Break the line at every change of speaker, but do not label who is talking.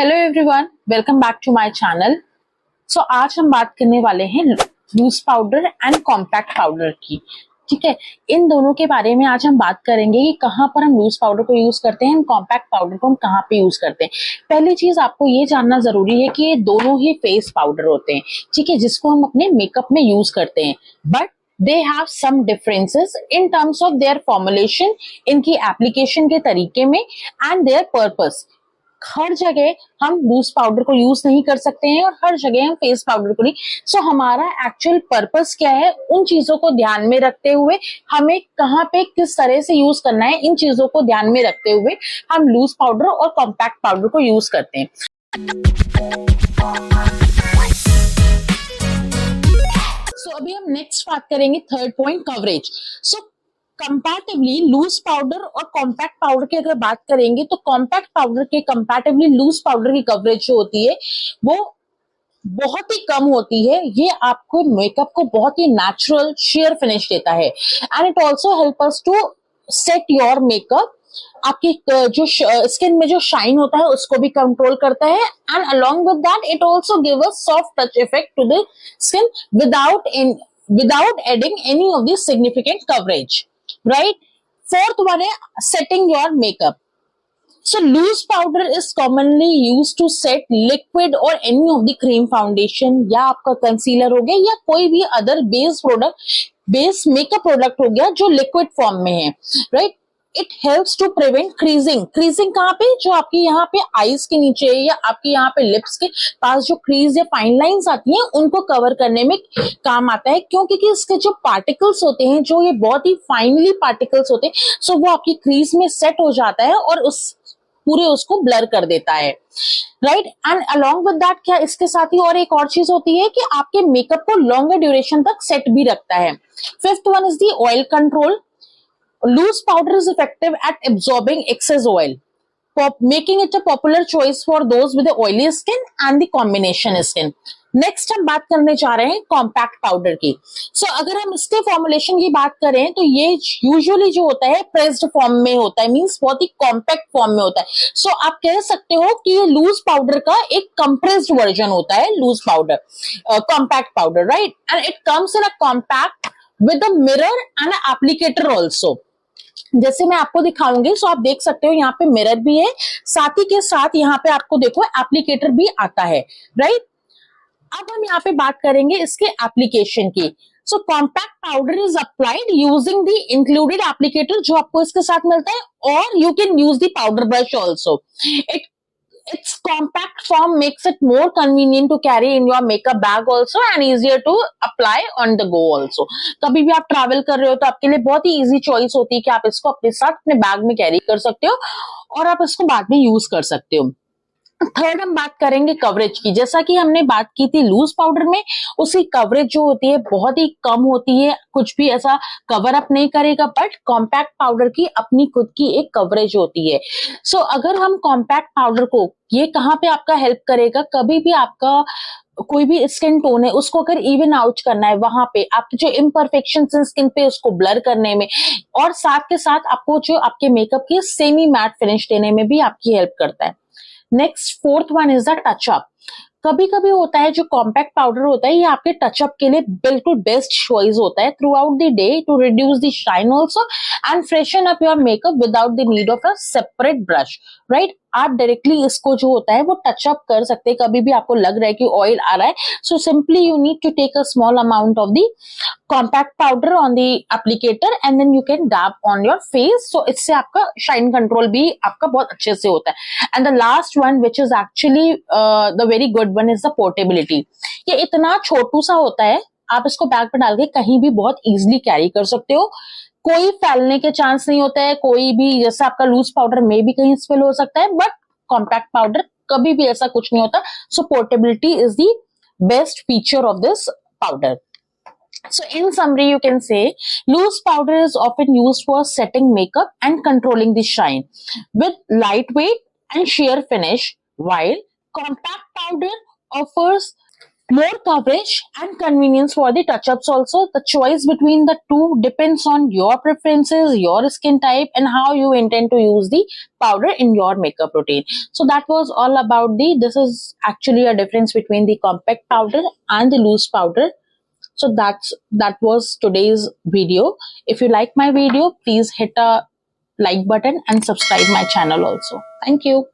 Hello everyone, welcome back to my channel. So आज हम बात करने वाले हैं loose powder and compact powder की। ठीक है, इन दोनों के बारे में आज हम बात करेंगे कि कहाँ पर हम लूज पाउडर को यूज करते हैं, कॉम्पैक्ट पाउडर को हम कहाँ पे यूज करते हैं। पहली चीज आपको ये जानना जरूरी है कि ये दोनों ही फेस पाउडर होते हैं, ठीक है, जिसको हम अपने मेकअप में यूज करते हैं, but they have some differences in terms of their formulation, इनकी एप्लीकेशन के तरीके में and their purpose। हर जगह हम लूज पाउडर को यूज नहीं कर सकते हैं और हर जगह हम फेस पाउडर को नहीं। सो हमारा एक्चुअल पर्पस क्या है, उन चीजों को ध्यान में रखते हुए हमें कहाँ पे किस तरह से यूज करना है, इन चीजों को ध्यान में रखते हुए हम लूज पाउडर और कॉम्पैक्ट पाउडर को यूज करते हैं। सो अभी हम नेक्स्ट बात करेंगे थर्ड पॉइंट, कवरेज। सो कंपैरेटिवली लूज पाउडर और कॉम्पैक्ट पाउडर की अगर बात करेंगे तो कॉम्पैक्ट पाउडर के कंपैरेटिवली लूज पाउडर की कवरेज जो होती है वो बहुत ही कम होती है। ये आपको मेकअप को बहुत ही नेचुरल शेयर फिनिश देता है and it also help us to set your makeup. आपकी जो स्किन में जो शाइन होता है उसको भी कंट्रोल करता है and along with that it also give a soft touch effect to the skin without adding any of the significant coverage, right? Fourth one is setting your makeup. So loose powder is commonly used to set liquid or any of the cream foundation, या आपका concealer हो गया या कोई भी other base makeup product हो गया जो लिक्विड फॉर्म में है, right? It helps to prevent creasing. Creasing कहाँ पे, जो आपकी यहाँ पे आईज के नीचे या आपके यहाँ पे लिप्स के पास जो क्रीज या फाइन लाइंस आती हैं उनको कवर करने में काम आता है, क्योंकि इसके जो पार्टिकल्स होते हैं, जो ये बहुत ही फाइनली पार्टिकल्स होते हैं, सो वो आपकी क्रीज में सेट हो जाता है और उस पूरे उसको ब्लर कर देता है, right? And along with that क्या इसके साथ ही और एक और चीज होती है कि आपके मेकअप को लॉन्गर ड्यूरेशन तक सेट भी रखता है। Fifth one is the oil control. Loose powder is effective at absorbing excess oil, making it a popular choice for those with the oily skin and the combination skin. Next हम बात करने जा रहे हैं compact powder की। अगर हम इसके फॉर्मुलेशन की बात करें तो ये यूजुअली जो होता है प्रेस्ड फॉर्म में होता है, मींस बहुत ही कॉम्पैक्ट फॉर्म में होता है। आप कह सकते हो कि ये लूज पाउडर का एक कंप्रेस्ड वर्जन होता है, loose powder, compact powder, right? And it comes in a compact with a mirror and applicator also. जैसे मैं आपको दिखाऊंगी, आप देख सकते हो यहाँ पे मिरर भी है, साथ ही के साथ यहाँ पे आपको देखो एप्लीकेटर भी आता है, राइट? अब हम यहाँ पे बात करेंगे इसके एप्लीकेशन की। Compact powder is applied using the included applicator जो आपको इसके साथ मिलता है, और you can use the powder brush also. Its compact form makes it more convenient to carry in your makeup bag also and easier to apply on the go also। कभी भी आप ट्रैवल कर रहे हो तो आपके लिए बहुत ही इजी चॉइस होती है कि आप इसको अपने साथ अपने बैग में कैरी कर सकते हो और आप इसको बाद में यूज कर सकते हो। थर्ड हम बात करेंगे कवरेज की। जैसा कि हमने बात की थी लूज पाउडर में, उसकी कवरेज जो होती है बहुत ही कम होती है, कुछ भी ऐसा कवर अप नहीं करेगा, बट कॉम्पैक्ट पाउडर की अपनी खुद की एक कवरेज होती है। अगर हम कॉम्पैक्ट पाउडर को, ये कहाँ पे आपका हेल्प करेगा, कभी भी आपका कोई भी स्किन टोन है उसको अगर इवन आउट करना है, वहां पे आपके जो इम्परफेक्शन स्किन पे उसको ब्लर करने में, और साथ के साथ आपको जो आपके मेकअप की सेमी मैट फिनिश देने में भी आपकी हेल्प करता है। Next fourth one is the touch-up. कभी कभी होता है जो कॉम्पैक्ट पाउडर होता है ये आपके टचअप के लिए बिल्कुल बेस्ट चॉइस होता है throughout the day to reduce the shine also and freshen up your makeup without the need of a separate brush, right? आप डायरेक्टली इसको जो होता है वो टचअप कर सकते हैं। कभी भी आपको लग रहा है कि ऑयल आ रहा है, so simply you need to take a small amount of the compact powder on the applicator and then you can dab on your face. इससे आपका शाइन कंट्रोल भी आपका बहुत अच्छे से होता है। And the last one which is actually the very good one is the portability. ये इतना छोटू सा होता है, आप इसको बैग पे डाल के कहीं भी बहुत इजिली कैरी कर सकते हो, कोई फैलने के चांस नहीं होता है, कोई भी जैसा आपका लूज पाउडर में भी कहीं स्पिल हो सकता है, बट कॉम्पैक्ट पाउडर कभी भी ऐसा कुछ नहीं होता। Portability is the best feature of this powder. So in summary, you can say loose powder is often used for setting makeup and controlling the shine with lightweight and sheer finish, while compact powder offers more coverage and convenience for the touch-ups also. The choice between the two depends on your preferences, your skin type, and how you intend to use the powder in your makeup routine. So that was all about this is actually a difference between the compact powder and the loose powder. So that was today's video. If you like my video, please hit a like button and subscribe my channel also. Thank you.